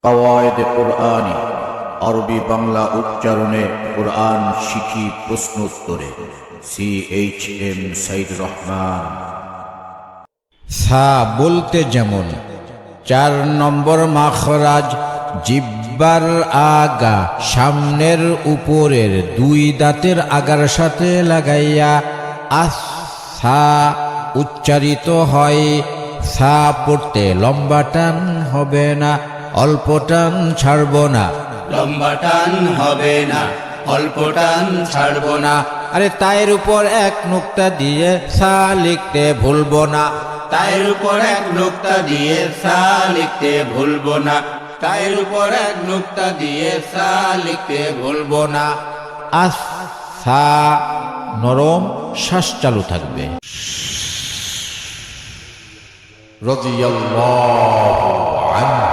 কাওয়ায়েদে কুরআনী আরবি বাংলা উচ্চারণে কুরআন শিখি প্রশ্ন উত্তরে CHM সাইদুর রহমান। সা বলতে যেমন 4 নম্বর মাখরাজ জিহ্বার আগা সামনের উপরের 2 দাঁতের আগার সাথে লাগাইয়া সা উচ্চারিত হয়। সা পড়তে লম্বা টান হবে না, অল্প টান ছাড়ব না। লম্বা টান হবে না, অল্প টান ছাড়ব না। আরে তায়ের উপর 1 নুক্তা দিয়ে সা লিখতে ভুলব না। তায়ের উপর 1 নুক্তা দিয়ে সা লিখতে ভুলব না। তায়ের উপর 1 নুক্তা দিয়ে সা লিখতে ভুলব না। সা নরম শ্বাস চালু থাকবে। রাদিয়াল্লাহু আনহু।